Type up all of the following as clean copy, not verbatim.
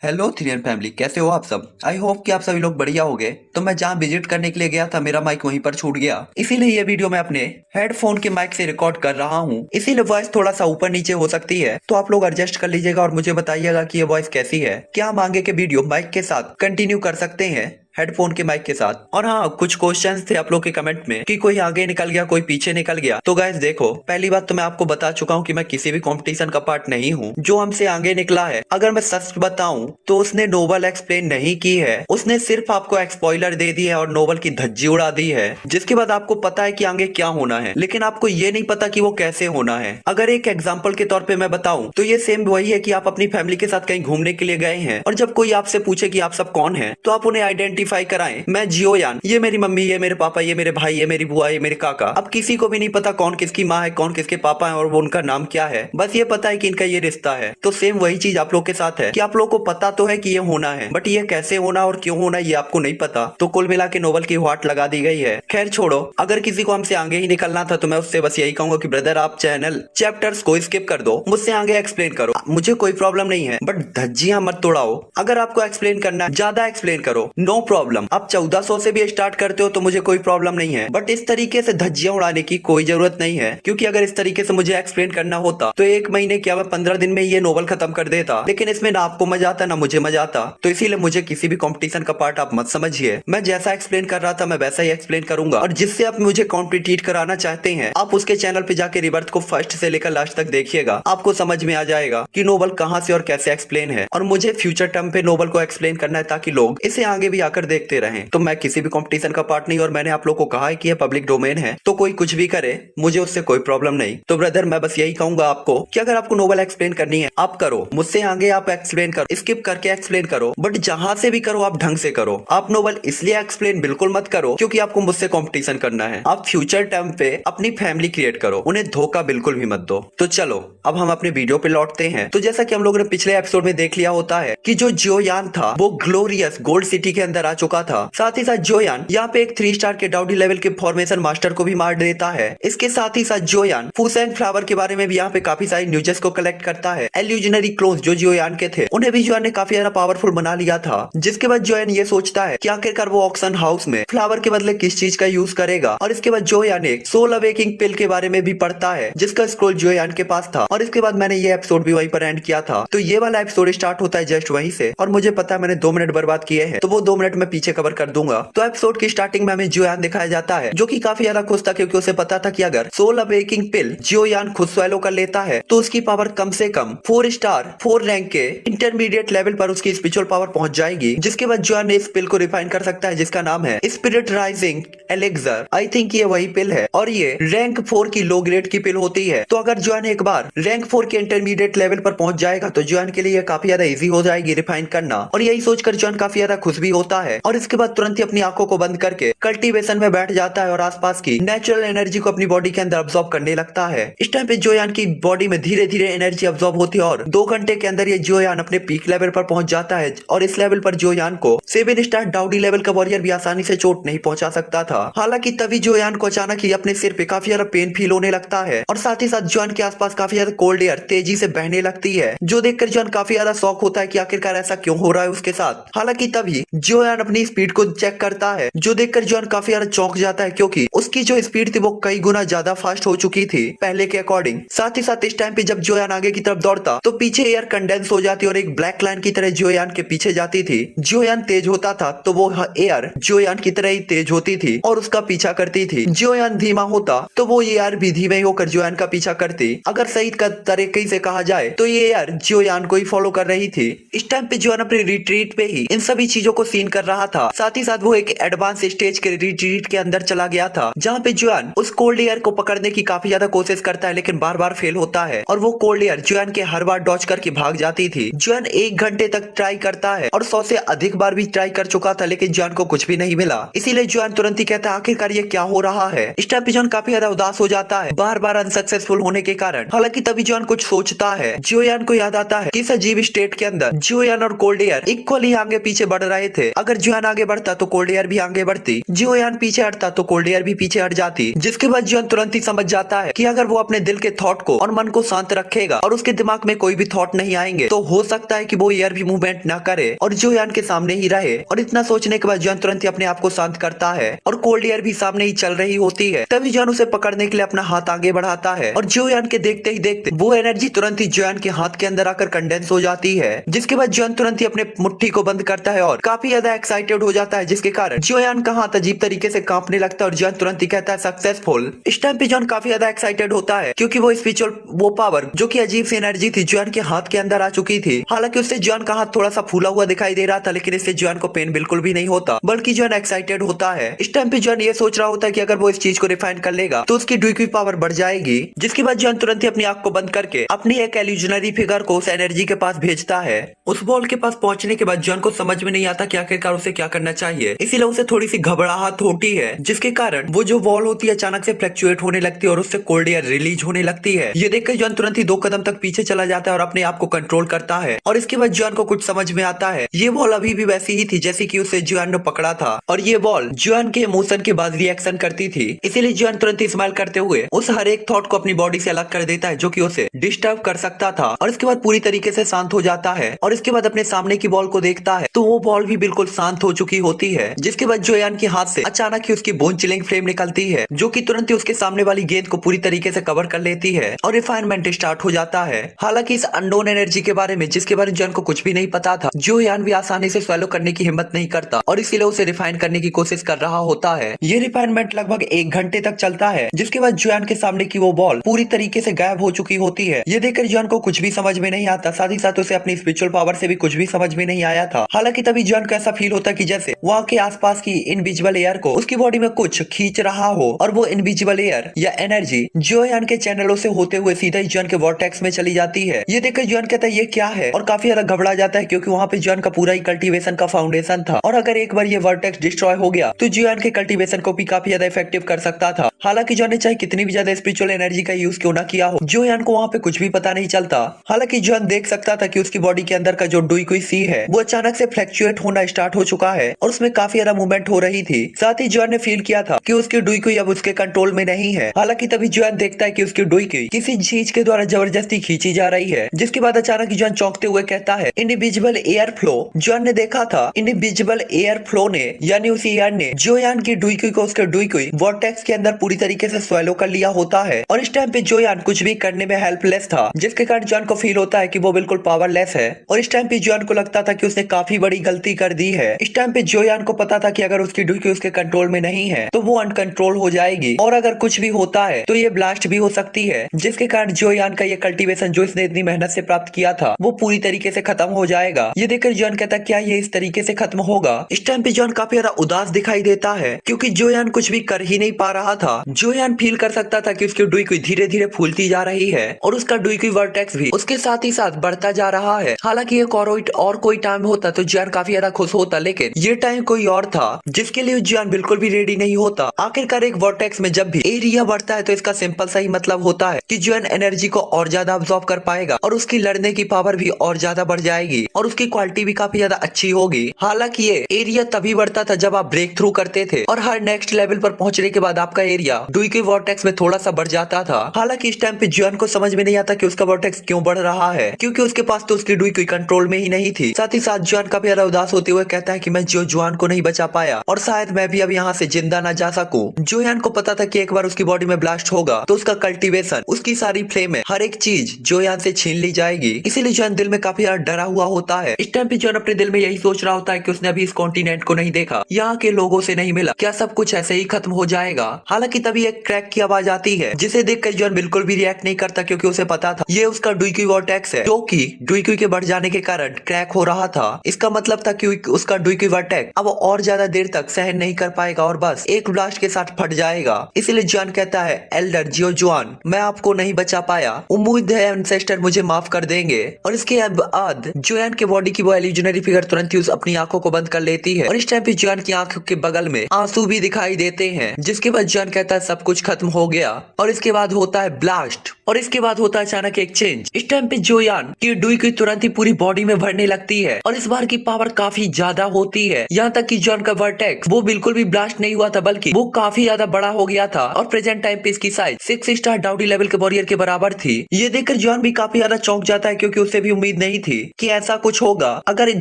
Hello थ्रियन family, कैसे हो आप सब। आई होप कि आप सभी लोग बढ़िया हो गए। तो मैं जहाँ विजिट करने के लिए गया था, मेरा माइक वहीं पर छूट गया, इसीलिए ये वीडियो मैं अपने हेडफोन के माइक से रिकॉर्ड कर रहा हूँ। इसीलिए वॉइस थोड़ा सा ऊपर नीचे हो सकती है, तो आप लोग एडजस्ट कर लीजिएगा और मुझे बताइएगा कि ये वॉइस कैसी है। क्या हम आगे के वीडियो माइक के साथ कंटिन्यू कर सकते हैं, हेडफोन के माइक के साथ। और हाँ, कुछ क्वेश्चंस थे आप लोग के कमेंट में कि कोई आगे निकल गया, कोई पीछे निकल गया। तो गाइस देखो, पहली बात तो मैं आपको बता चुका हूँ कि मैं किसी भी कंपटीशन का पार्ट नहीं हूँ। जो हमसे आगे निकला है, अगर मैं सच बताऊं तो उसने नोवेल एक्सप्लेन नहीं की है, उसने सिर्फ आपको एक्सपॉइलर दे दी है और नोवेल की धज्जी उड़ा दी है, जिसके बाद आपको पता है कि आगे क्या होना है, लेकिन आपको ये नहीं पता कि वो कैसे होना है। अगर एक एग्जाम्पल के तौर पे मैं बताऊं तो ये सेम वही है कि आप अपनी फैमिली के साथ कहीं घूमने के लिए गए हैं और जब कोई आपसे पूछे कि आप सब कौन हैं, तो आप उन्हें आइडेंटिफाई कराएं, मैं जियोयान, ये मेरी मम्मी, ये मेरे पापा, ये मेरे भाई, ये मेरी बुआ, ये मेरे काका। अब किसी को भी नहीं पता कौन किसकी माँ है, कौन किसके पापा है और वो उनका नाम क्या है, बस ये पता है कि इनका ये रिश्ता है। तो सेम वही चीज आप लोग के साथ है कि आप लोग को पता तो है कि ये होना है, बट ये कैसे होना और क्यों होना ये आपको नहीं पता। तो कुल मिला के नोवेल की वाट लगा दी गई है। खैर छोड़ो, अगर किसी को हमसे आगे ही निकलना था तो मैं उससे बस यही कहूंगा कि ब्रदर, आप चैनल चैप्टर्स को स्किप कर दो, मुझसे आगे एक्सप्लेन करो, मुझे कोई प्रॉब्लम नहीं है, बट धज्जियां मत तोड़ाओ। अगर आपको एक्सप्लेन करना है, ज्यादा एक्सप्लेन करो, नो प्रॉब्लम। आप 1400 से भी स्टार्ट करते हो तो मुझे कोई प्रॉब्लम नहीं है, बट इस तरीके से धज्जियां उड़ाने की कोई जरूरत नहीं है, क्योंकि अगर इस तरीके से मुझे एक्सप्लेन करना होता तो एक महीने क्या, मैं 15 दिन में ये नोवेल खत्म कर देता। लेकिन इसमें ना आपको मजा आता ना मुझे मजा आता, तो इसीलिए मुझे किसी भी कंपटीशन का पार्ट आप मत समझिए। मैं जैसा एक्सप्लेन कर रहा था मैं वैसा ही एक्सप्लेन करूंगा, और जिससे आप मुझे कॉम्पिटिट कराना चाहते हैं, आप उसके चैनल पे जाके रिबर्थ को फर्स्ट से लेकर लास्ट तक देखिएगा, आपको समझ में आ जाएगा कि नोवेल कहां से और कैसे एक्सप्लेन है। और मुझे फ्यूचर टर्म पे नोवेल को एक्सप्लेन करना है ताकि लोग इसे आगे भी आकर देखते रहें। तो मैं किसी भी कंपटीशन का पार्ट नहीं, और मैंने आप लोग को कहा है कि यह पब्लिक डोमेन है, तो कोई कुछ भी करे, मुझे उससे कोई प्रॉब्लम नहीं। तो ब्रदर, मैं बस यही कहूंगा आपको कि अगर आपको नोवेल एक्सप्लेन करनी है आप करो, मुझसे आगे आप एक्सप्लेन करो, स्किप करके एक्सप्लेन करो, बट जहां से भी करो आप ढंग से करो। आप नोवेल इसलिए एक्सप्लेन बिल्कुल मत करो क्योंकि आपको मुझसे कंपटीशन करना है। आप फ्यूचर टर्म पे अपनी फैमिली क्रिएट करो, उन्हें धोखा बिल्कुल भी मत दो। तो चलो अब हम अपने वीडियो पे लौटते हैं। तो जैसा कि हम लोगों ने पिछले एपिसोड में देख लिया होता है कि जो जियोयान था वो ग्लोरियस गोल्ड सिटी के अंदर आ चुका था। साथ ही साथ जियोयान यहाँ पे एक 3 स्टार के डाउडी लेवल के फॉर्मेशन मास्टर को भी मार देता है। इसके साथ ही साथ जियोयान फूसेंग फ्लावर के बारे में भी यहाँ पे काफी सारी न्यूज़ेस को कलेक्ट करता है। एल्यूजनरी क्लोन्स जो जियोयान के थे उन्हें भी जियोयान ने काफी ज्यादा पावरफुल बना लिया था, जिसके बाद जियोयान ये सोचता है कि आखिरकार वो ऑक्शन हाउस में फ्लावर के बदले किस चीज का यूज करेगा। और इसके बाद जियोयान एक सोल अवेकिंग पिल के बारे में भी पढ़ता है, जिसका स्क्रोल जियोयान के पास था। और इसके बाद मैंने ये एपिसोड भी वहीं पर एंड किया था। तो ये वाला एपिसोड स्टार्ट होता है जस्ट वहीं से, और मुझे पता है मैंने 2 मिनट बर्बाद किए हैं, तो वो 2 मिनट में पीछे कवर कर दूंगा। तो एपिसोड की स्टार्टिंग में हमें जियोयान दिखाया जाता है, जो कि काफी ज्यादा खुश था, क्योंकि उसे पता था कि अगर सोल अवेकिंग पिल जियोयान खुद स्वेलो कर लेता है तो उसकी पावर कम से कम 4 स्टार 4 रैंक के इंटरमीडिएट लेवल पर उसकी स्पिरिचुअल पावर पहुंच जाएगी। जिसके बाद जियोयान इस पिल को रिफाइन कर सकता है, जिसका नाम है spirit rising elixir. I think ये वही पिल है, और ये रैंक 4 की लो ग्रेड की पिल होती है। तो अगर जियोयान एक बार रैंक 4 के इंटरमीडिएट लेवल पर पहुंच जाएगा तो जियोयान के लिए काफी ज्यादा इजी हो जाएगी रिफाइन करना। और यही सोचकर जियोयान काफी ज्यादा खुश भी होता है, और इसके बाद तुरंत ही अपनी आंखों को बंद करके कल्टीवेशन में बैठ जाता है और आसपास की नेचुरल एनर्जी को अपनी बॉडी के अंदर अब्सॉर्ब करने लगता है। इस टाइम पे जियोयान की बॉडी में धीरे धीरे एनर्जी अब्सॉर्ब होती है, और 2 घंटे के अंदर ये जियोयान अपने पीक लेवल पर पहुंच जाता है। और इस लेवल पर जियोयान को 7 स्टार डाउडी लेवल का वॉरियर भी आसानी से चोट नहीं पहुंचा सकता था। हालांकि तभी जियोयान को अचानक ही अपने सिर पे काफी ज्यादा पेन फील होने लगता है, और साथ ही साथ जियोयान के आसपास काफी ज्यादा कोल्ड एयर तेजी से बहने लगती है, जो देखकर जियोयान काफी ज्यादा शॉक होता है कि आखिरकार ऐसा क्यों हो रहा है उसके साथ। हालांकि तभी जियोयान अपनी स्पीड को चेक करता है, जो देखकर जियोयान काफी ज्यादा चौंक जाता है, क्योंकि उसकी जो स्पीड थी वो कई गुना ज्यादा फास्ट हो चुकी थी पहले के अकॉर्डिंग। साथ ही साथ इस टाइम पे जब जियोयान आगे की तरफ दौड़ता तो पीछे एयर कंडेंस हो जाती और एक ब्लैक लाइन की तरह जियोयान के पीछे जाती थी। जियोयान तेज होता था तो वो एयर जियोयान की तरह ही तेज होती थी और उसका पीछा करती थी। जियोयान धीमा होता तो वो एयर भी धीमे ही होकर जियोयान का पीछा करती। अगर सही तरीके से कहा जाए तो ये एयर जियोयान को ही फॉलो कर रही थी। इस टाइम पे जियोयान अपने रिट्रीट पे ही इन सभी चीजों को सीन कर रहा था। साथ ही साथ वो एक एडवांस स्टेज के रिट्रीट के अंदर चला गया था, जहाँ पे जियोयान उस कोल्ड एयर को पकड़ने की काफी ज्यादा कोशिश करता है, लेकिन बार बार फेल होता है, और वो कोल्ड एयर जियोयान के हर बार डॉज करके भाग जाती थी। जियोयान 1 घंटे तक ट्राई करता है, और 100 से अधिक बार भी ट्राई कर चुका था, लेकिन जियोयान को कुछ भी नहीं मिला। इसीलिए जियोयान तुरंत ही कहता है आखिरकार ये क्या हो रहा है। इस टाइम पे जियोयान काफी ज्यादा उदास हो जाता है बार बार अनसक्सेसफुल होने के कारण। हालांकि तभी जियोयान कुछ सोचता है। जियोयान को याद आता है कि इस अजीब स्टेट के अंदर जियोयान और कोल्ड एयर इक्वली आगे पीछे बढ़ रहे थे। अगर अगर जुआन आगे बढ़ता तो कोल्ड एयर भी आगे बढ़ती, जुआन पीछे हटता तो कोल्ड एयर भी पीछे हट जाती। जिसके बाद जुआन तुरंत ही समझ जाता है कि अगर वो अपने दिल के थॉट को और मन को शांत रखेगा और उसके दिमाग में कोई भी थॉट नहीं आएंगे तो हो सकता है कि वो एयर भी मूवमेंट ना करे और जुआन के सामने ही रहे। और इतना सोचने के बाद जुआन तुरंत ही अपने आप को शांत करता है और कोल्ड एयर भी सामने ही चल रही होती है। तभी जुआन उसे पकड़ने के लिए अपना हाथ आगे बढ़ाता है और जुआन के देखते ही देखते वो एनर्जी तुरंत ही जुआन के हाथ के अंदर आकर कंडेंस हो जाती है। जिसके बाद जुआन तुरंत ही अपने मुट्ठी को बंद करता है और काफी ज्यादा एक्साइटेड हो जाता है, जिसके कारण जुआन का हाथ अजीब तरीके से कांपने लगता है और जुआन तुरंत ही कहता है सक्सेसफुल। इस टाइम पे जुआन काफी ज्यादा एक्साइटेड होता है क्योंकि वो स्पिरिचुअल वो पावर जो कि अजीब सी एनर्जी थी जुआन के हाथ के अंदर आ चुकी थी। हालांकि उससे जुआन का हाथ थोड़ा सा फूला हुआ दिखाई दे रहा था, लेकिन इससे जुआन को पेन बिल्कुल भी नहीं होता, बल्कि जुआन एक्साइटेड होता है। इस टाइम पे जुआन ये सोच रहा होता है कि अगर वो इस चीज को रिफाइन कर लेगा तो उसकी ड्यूक पावर बढ़ जाएगी। जिसके बाद जुआन तुरंत ही अपनी आंख को बंद करके अपनी एक इल्यूजनरी फिगर को उस एनर्जी के पास भेजता है। उस बॉल के पास पहुंचने के बाद जुआन को समझ में नहीं आता कि आखिरकार उसे क्या करना चाहिए, इसीलिए उसे थोड़ी सी घबराहट होती है, जिसके कारण वो जो बॉल होती है अचानक से फ्लक्चुएट होने लगती है और उससे कोल्ड एयर रिलीज होने लगती है। ये देखकर जुआन तुरंत ही 2 कदम तक पीछे चला जाता है और अपने आप को कंट्रोल करता है। और इसके बाद जुआन को कुछ समझ में आता है, ये बॉल अभी भी वैसी ही थी जैसे कि उसे जुआन ने पकड़ा था और ये बॉल जुआन के इमोशन के बाद रिएक्शन करती थी। इसीलिए जुआन तुरंत ही स्माइल करते हुए उस हर एक थॉट को अपनी बॉडी से अलग कर देता है जो कि उसे डिस्टर्ब कर सकता था और इसके बाद पूरी तरीके से शांत हो जाता है। और इसके बाद अपने सामने की बॉल को देखता है तो वो बॉल भी बिल्कुल शांत हो चुकी होती है। जिसके बाद जुआन के हाथ से अचानक ही उसकी बोन चिलिंग फ्लेम निकलती है जो कि तुरंत ही उसके सामने वाली गेंद को पूरी तरीके से कवर कर लेती है और रिफाइनमेंट स्टार्ट हो जाता है। हालांकि इस अननोन एनर्जी के बारे में जिसके बारे में जुआन को कुछ भी नहीं पता था, जुआन भी आसानी से स्वैलो करने की हिम्मत नहीं करता और इसीलिए उसे रिफाइन करने की कोशिश कर रहा होता है। ये रिफाइनमेंट लगभग 1 घंटे तक चलता है। जिसके बाद जुआन के सामने की वो बॉल पूरी तरीके से गायब हो चुकी होती है। ये देखकर जुआन को कुछ भी समझ में नहीं आता, साथ ही साथ उसे अपनी स्पिरिचुअल पावर से भी कुछ भी समझ में नहीं आया था। हालांकि तभी जुआन को ऐसा फील होता कि जैसे वहाँ के आसपास की इनविजिबल एयर को उसकी बॉडी में कुछ खींच रहा हो और वो इनविजिबल एयर या एनर्जी जुआन के चैनलों से होते हुए सीधा ही जुआन के वॉर्टेक्स में चली जाती है। ये देखकर जुआन कहता है ये क्या है और काफी ज्यादा घबरा जाता है क्योंकि वहाँ पे जुआन का पूरा ही कल्टीवेशन का फाउंडेशन था और अगर एक बार ये वर्टेक्स डिस्ट्रॉय हो गया तो जुआन के कल्टीवेशन को भी काफी ज्यादा इफेक्टिव कर सकता था। हालांकि जुआन ने चाहे कितनी भी ज्यादा स्पिरिचुअल एनर्जी का यूज क्यों ना किया हो, जुआन को वहाँ पे कुछ भी पता नहीं चलता। हालांकि जुआन देख सकता था कि उसकी बॉडी के अंदर का जो डुई सी है वो अचानक से फ्लक्चुएट होना स्टार्ट हो चुका है और उसमें काफी ज्यादा मूवमेंट हो रही थी। साथ ही जुआन ने फील किया था कि उसकी डुई अब उसके कंट्रोल में नहीं है। हालांकि तभी जुआन देखता है कि उसकी डुई किसी चीज के द्वारा जबरदस्ती खींची जा रही है। जिसके बाद अचानक जुआन चौंकते हुए कहता है इनविजिबल एयर फ्लो। जुआन ने देखा था इनविजिबल एयर फ्लो ने यानी उसी एयर ने जुआन की डुई को उसके डुई वॉर्टेक्स के अंदर पूरी तरीके से स्वेलो कर लिया होता है और इस टाइम पे जुआन कुछ भी करने में हेल्पलेस था, जिसके कारण जुआन को फील होता है कि वो बिल्कुल पावरलेस है। और इस टाइम पे जुआन को लगता था कि उसने काफी बड़ी गलती कर दी है। इस टाइम पे जुआन को पता था कि अगर उसकी डुई उसके कंट्रोल में नहीं है तो वो अनकंट्रोल हो जाएगी और अगर कुछ भी होता है तो ये ब्लास्ट भी हो सकती है, जिसके कारण जुआन का ये कल्टीवेशन जो इसने इतनी मेहनत से प्राप्त किया था वो पूरी तरीके से खत्म हो जाएगा। ये देखकर जुआन कहता क्या ये इस तरीके से खत्म होगा। इस टाइम पे जुआन काफी ज्यादा उदास दिखाई देता है क्योंकि जुआन कुछ भी कर ही नहीं पा रहा था। जुआन फील कर सकता था कि उसकी डुई धीरे धीरे फूलती जा रही है और उसका डुई वर्टेक्स भी उसके साथ ही साथ बढ़ता जा रहा है। हालांकि एक और कोई टाइम होता तो जुआन काफी ज्यादा खुश होता, लेकिन ये टाइम कोई और था जिसके लिए जुआन बिल्कुल भी रेडी नहीं होता। आखिरकार एक वर्टेक्स में जब भी एरिया बढ़ता है तो इसका सिंपल सा ही मतलब होता है कि जुआन एनर्जी को और ज्यादा अब्सॉर्ब कर पाएगा और उसकी लड़ने की पावर भी और ज्यादा बढ़ जाएगी और उसकी क्वालिटी भी काफी ज्यादा अच्छी होगी। हालांकि ये एरिया तभी बढ़ता था जब आप ब्रेक थ्रू करते थे और हर नेक्स्ट लेवल पर पहुंचने के बाद आपका एरिया डुई के वॉर्टेक्स में थोड़ा सा बढ़ जाता था। हालांकि इस टाइम पे जुआन को समझ में नहीं आता कि उसका वॉर्टेक्स क्यों बढ़ रहा है क्योंकि उसके पास तो उसकी डुई कंट्रोल में ही नहीं थी। साथ ही साथ जुआन काफी ज्यादा उदास होते हुए कहता है कि मैं जुआन को नहीं बचा पाया और शायद मैं भी अब यहाँ से जिंदा ना जा सकूं। जुआन को पता था कि एक बार उसकी बॉडी में ब्लास्ट होगा तो उसका कल्टीवेशन, उसकी सारी फ्लेम, हर एक चीज जुआन से छीन ली जाएगी। इसीलिए जुआन दिल में काफी ज्यादा डरा हुआ होता है। इस टाइम पे जुआन अपने दिल में यही सोच रहा होता है कि उसने अभी इस कॉन्टिनेंट को नहीं देखा, यहाँ के लोगों से नहीं मिला, क्या सब कुछ ऐसे ही खत्म हो जाएगा। हालांकि तभी एक क्रैक की आवाज आती है जिसे देखकर जुआन बिल्कुल भी रिएक्ट नहीं करता क्योंकि उसे पता था ये उसका डुई वॉर्टेक्स है जो कि डुई के बढ़ जाने के कारण क्रैक हो रहा था। इसका मतलब था कि उसका डुई वर्टेक्स अब और ज्यादा देर तक सहन नहीं कर पाएगा और बस एक ब्लास्ट के साथ फट जाएगा। इसलिए जुआन कहता है एल्डर जियो जुआन, मैं आपको नहीं बचा पाया, उम्मीद है एंसेस्टर मुझे माफ कर देंगे। और इसके बाद जुआन के बॉडी की वो इल्यूजनरी फिगर तुरंत ही अपनी आंखों को बंद कर लेती है और इस टाइम पे जुआन की आंखों के बगल में आंसू भी दिखाई देते हैं। जिसके बाद जुआन कहता है सब कुछ खत्म हो गया और इसके बाद होता है ब्लास्ट और इसके बाद होता है अचानक एक चेंज। इस टाइम पे जुआन की डुई की तुरंत ही पूरी बॉडी में भरने लगती है और इस बार की पावर काफी ज्यादा होती है। यहाँ तक कि जॉन का वर्टेक्स वो बिल्कुल भी ब्लास्ट नहीं हुआ था, बल्कि वो काफी ज्यादा बड़ा हो गया था और प्रेजेंट टाइम पे इसकी साइज 6 स्टार डाउडी लेवल के वॉरियर के बराबर थी। ये देखकर जॉन भी काफी ज्यादा चौंक जाता है, क्योंकि उसे भी उम्मीद नहीं थी कि ऐसा कुछ होगा। अगर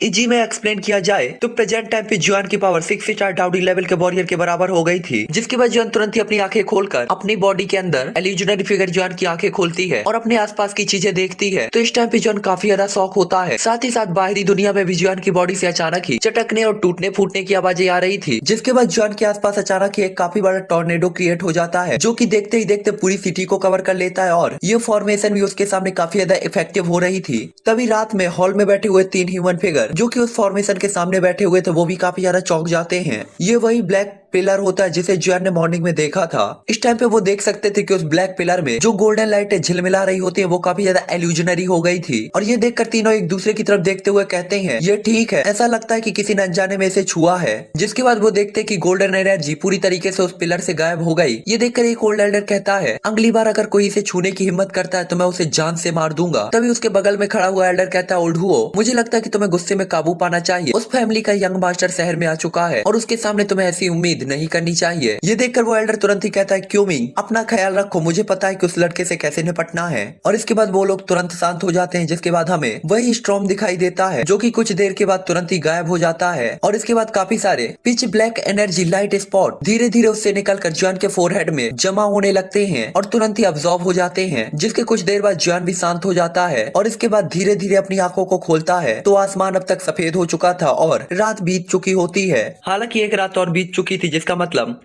इजी में एक्सप्लेन किया जाए तो प्रेजेंट टाइम पे जॉन की पावर 6 स्टार डाउडी लेवल के वॉरियर के बराबर हो गई थी, जिसके बाद जॉन तुरंत ही अपनी आंखें खोलकर अपनी बॉडी के अंदर इल्यूजनरी फिगर जॉन की आंखें खोलती है और अपने आसपास की चीजें देखती है। तो इस टाइम पे जॉन काफी ज्यादा शॉक होता है। साथ ही साथ बाहरी दुनिया में भी जॉन की बॉडी से अचानक ही चटकने और टूटने फूटने की आवाजें आ रही थी, जिसके बाद जॉन के आसपास अचानक ही एक काफी बड़ा टॉर्नेडो क्रिएट हो जाता है, जो कि देखते ही देखते पूरी सिटी को कवर कर लेता है और ये फॉर्मेशन भी उसके सामने काफी ज्यादा इफेक्टिव हो रही थी। तभी रात में हॉल में बैठे हुए 3 ह्यूमन फिगर जो कि उस फॉर्मेशन के सामने बैठे हुए थे, वो भी काफी ज्यादा चौंक जाते हैं। ये वही ब्लैक पिलर होता है जिसे जॉन ने मॉर्निंग में देखा था। इस टाइम पे वो देख सकते थे कि उस ब्लैक पिलर में जो गोल्डन लाइटें झिलमिला रही होती है वो काफी ज्यादा इल्यूजनरी हो गई थी। और ये देखकर तीनों एक दूसरे की तरफ देखते हुए कहते हैं ये ठीक है, ऐसा लगता है कि किसी ने अनजाने में इसे छुआ है। जिसके बाद वो देखते कि गोल्डन एनर्जी पूरी तरीके से उस पिलर से गायब हो गई। ये देखकर एक ओल्ड एल्डर कहता है अगली बार अगर कोई इसे छूने की हिम्मत करता है तो मैं उसे जान से मार दूंगा। तभी उसके बगल में खड़ा हुआ एल्डर कहता है ओल्ड हुओ, मुझे लगता है कि तुम्हें गुस्से में काबू पाना चाहिए। उस फैमिली का यंग मास्टर शहर में आ चुका है और उसके सामने तुम्हें ऐसी उम्मीद नहीं करनी चाहिए। ये देखकर वो एल्डर तुरंत ही कहता है क्यों मिंग, अपना ख्याल रखो, मुझे पता है कि उस लड़के से कैसे निपटना है। और इसके बाद वो लोग तुरंत शांत हो जाते हैं, जिसके बाद हमें वही स्टॉर्म दिखाई देता है जो कि कुछ देर के बाद तुरंत ही गायब हो जाता है। और इसके बाद काफी सारे pitch black energy light spot धीरे धीरे उससे निकलकर जॉन के फोरहेड में जमा होने लगते हैं और तुरंत ही अब्सॉर्ब हो जाते हैं। जिसके कुछ देर बाद जॉन भी शांत हो जाता है और इसके बाद धीरे धीरे अपनी आंखों को खोलता है तो आसमान अब तक सफेद हो चुका था और रात बीत चुकी होती है। हालांकि एक रात और बीत चुकी थी, जिसका मतलब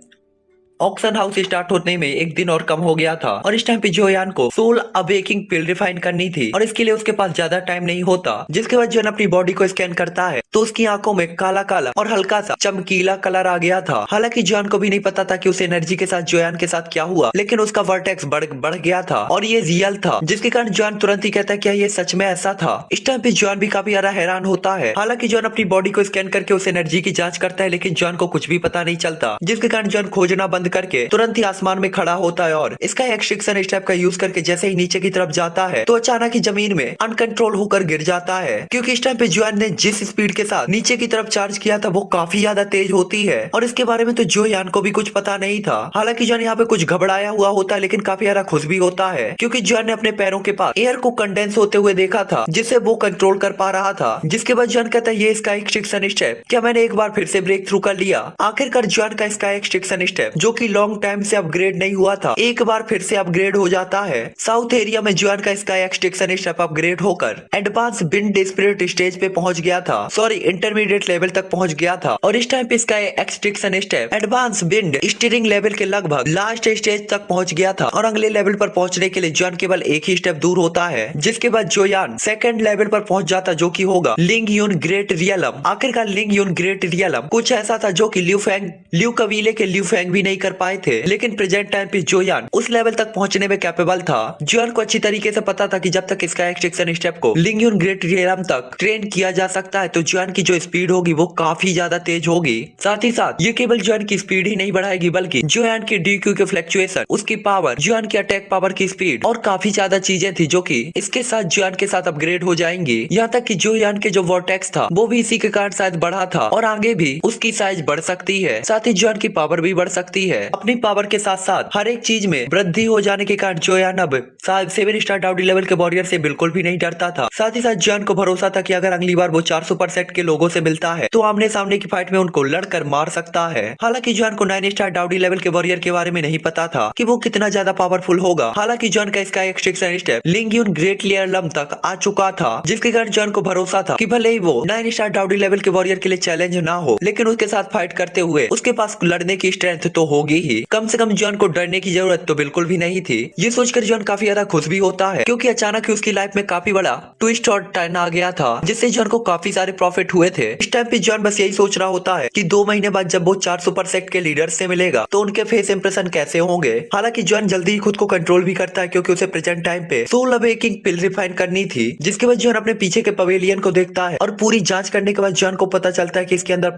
ऑक्शन हाउस स्टार्ट होने में एक दिन और कम हो गया था। और इस टाइम पे जोयान को सोल अवेकिंग पिल रिफाइन करनी थी और इसके लिए उसके पास ज्यादा टाइम नहीं होता। जिसके बाद जोयान अपनी बॉडी को स्कैन करता है तो उसकी आंखों में काला काला और हल्का सा चमकीला कलर आ गया था। हालांकि जोयान को भी नहीं पता था कि उस एनर्जी के साथ जोयान के साथ क्या हुआ, लेकिन उसका वर्टेक्स बढ़ गया था और ये रियल था, जिसके कारण जोयान तुरंत ही कहता है क्या ये सच में ऐसा था। इस टाइम पे जोयान भी काफी ज्यादा हैरान होता है। हालांकि जोयान अपनी बॉडी को स्कैन करके उस एनर्जी की जांच करता है, लेकिन जोयान को कुछ भी पता नहीं चलता, जिसके कारण जोयान खोजना बंद करके तुरंत ही आसमान में खड़ा होता है और इसका एक्सट्रैक्शन स्टेप का यूज करके जैसे ही नीचे की तरफ जाता है तो अचानक ही जमीन में अनकंट्रोल होकर गिर जाता है, क्योंकि इस टाइम पे जोयान ने जिस स्पीड के साथ नीचे की तरफ चार्ज किया था वो काफी ज्यादा तेज होती है। और इसके बारे में तो जोयान को भी कुछ पता नहीं था। हालांकि जोयान यहाँ पे कुछ घबराया हुआ होता है, लेकिन काफी ज्यादा खुश भी होता है, क्योंकि जोयान ने अपने पैरों के पास एयर को कंडेंस होते हुए देखा था जिसे वो कंट्रोल कर पा रहा था। जिसके बाद जोयान कहता है ये इसका एक्सट्रैक्शन स्टेप क्या मैंने एक बार फिर से ब्रेक थ्रू कर लिया। आखिरकार जोयान का इसका एक्सट्रैक्शन स्टेप जो की लॉन्ग टाइम से अपग्रेड नहीं हुआ था एक बार फिर से अपग्रेड हो जाता है। साउथ एरिया में जोयान का स्काई एक्सट्रैक्शन स्टेप अपग्रेड होकर एडवांस विंड स्पिरिट स्टेज पे पहुंच गया था, सॉरी इंटरमीडिएट लेवल तक पहुंच गया था। और इस टाइम पे sky extraction step advance wind steering level के लगभग लास्ट स्टेज तक पहुंच गया था और अगले लेवल पर पहुंचने के लिए जोयान केवल एक ही स्टेप दूर होता है। जिसके बाद जोयान सेकंड लेवल पर पहुंच जाता जो कि होगा लिंग यून ग्रेट रियलम। आखिरकार लिंग यून ग्रेट रियलम कुछ ऐसा था जो कि ल्यू कबीले के ल्यू फैंग भी नहीं कर पाए थे, लेकिन प्रेजेंट टाइम पे जोयान उस लेवल तक पहुंचने में कैपेबल था। जोयान को अच्छी तरीके से पता था कि जब तक इसका एक्सट्रैक्शन स्टेप को लिंग यून ग्रेट रियलम तक ट्रेन किया जा सकता है तो जोयान की जो स्पीड होगी वो काफी ज्यादा तेज होगी। साथ ही साथ ये केवल जोयान की स्पीड ही नहीं बढ़ाएगी, बल्कि जोयान की डीक्यू के फ्लक्चुएशन, उसकी पावर, जोयान की अटैक पावर की स्पीड और काफी ज्यादा चीजें थी जो कि इसके साथ जोयान के साथ अपग्रेड हो जाएंगी। यहाँ तक कि जोयान के जो वॉर्टेक्स था वो भी इसी के कारण शायद बढ़ा था और आगे भी उसकी साइज बढ़ सकती है। साथ ही जोयान की पावर भी बढ़ सकती है। अपनी पावर के साथ साथ हर एक चीज में वृद्धि हो जाने के कारण जोयान अब 7 स्टार डाउडी लेवल के वॉरियर से बिल्कुल भी नहीं डरता था। साथ ही साथ जोयान को भरोसा था कि अगर अगली बार वो 400% के लोगों से मिलता है तो आमने सामने की फाइट में उनको लड़कर मार सकता है। हालांकि जोयान को 9 स्टार डाउडी लेवल के वॉरियर के बारे में नहीं पता था कि वो कितना ज्यादा पावरफुल होगा। हालांकि जोयान का इसका एक्सट्रैक्शन स्टेप लिंग यून ग्रेट रियलम तक आ चुका था, जिसके कारण जोयान को भरोसा था कि भले ही वो 9 स्टार डाउडी लेवल के वॉरियर के लिए चैलेंज ना हो, लेकिन उसके साथ फाइट करते हुए उसके पास लड़ने की स्ट्रेंथ तो होगी ही। कम से कम जोयान को डरने की जरूरत तो बिल्कुल भी नहीं थी। ये सोचकर जोयान काफी ज्यादा खुश भी होता है, क्योंकि अचानक ही उसकी लाइफ में काफी बड़ा ट्विस्ट और टर्न आ गया था, जिससे जोयान को काफी सारे प्रॉफिट हुए थे। इस टाइम पे जोयान बस यही सोच रहा होता है कि 2 महीने बाद जब वो 400% के लीडर से मिलेगा तो उनके फेस इंप्रेशन कैसे होंगे। हालांकि जोयान जल्दी ही खुद को कंट्रोल भी करता है, क्योंकि उसे प्रेजेंट टाइम पे सोल अवेकिंग पिल रिफाइन करनी थी। जिसके बाद जोयान अपने पीछे के पवेलियन को देखता है और पूरी जांच करने के बाद जोयान को पता चलता है कि इसके अंदर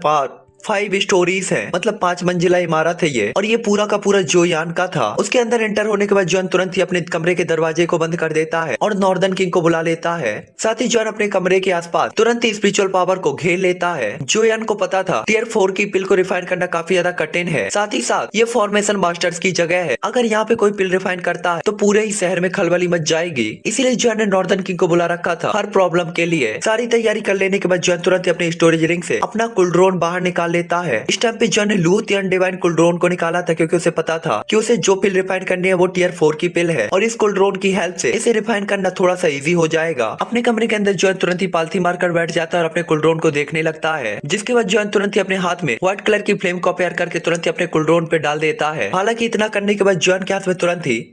5 स्टोरीज है, मतलब 5 मंजिला इमारत है ये, और ये पूरा का पूरा जोयान का था। उसके अंदर एंटर होने के बाद जॉन तुरंत ही अपने कमरे के दरवाजे को बंद कर देता है और नॉर्दर्न किंग को बुला लेता है। साथ ही जॉन अपने कमरे के आसपास तुरंत ही स्पिरिचुअल पावर को घेर लेता है। जोयान को पता था टियर 4 की पिल को रिफाइन करना काफी ज्यादा कठिन है, साथ ही साथ ये फॉर्मेशन मास्टर्स की जगह है, अगर यहाँ पे कोई पिल रिफाइन करता है तो पूरे ही शहर में खलबली मच जाएगी। इसीलिए जॉन ने नॉर्दर्न किंग को बुला रखा था हर प्रॉब्लम के लिए। सारी तैयारी कर लेने के बाद जॉन तुरंत अपने स्टोरेज रिंग से अपना कुलड्रोन बाहर निकाल लेता है। इस टाइम पे जॉन ने लूथियन डिवाइन कुलड्रोन को निकाला था, क्योंकि उसे पता था कि उसे जो पिल रिफाइन करनी है वो टियर 4 की पिल है, और इस कुलड्रोन की हेल्प से इसे रिफाइन करना थोड़ा सा इजी हो जाएगा। अपने कमरे के अंदर जॉन तुरंत ही पालथी मारकर बैठ जाता है और अपने कुलड्रोन को देखने लगता है, जिसके बाद जॉन तुरंत ही अपने हाथ में व्हाइट कलर की फ्लेम को अपेयर करके तुरंत ही अपने कुलड्रोन पे डाल देता है। हालांकि इतना करने के बाद जॉन के हाथ में तुरंत ही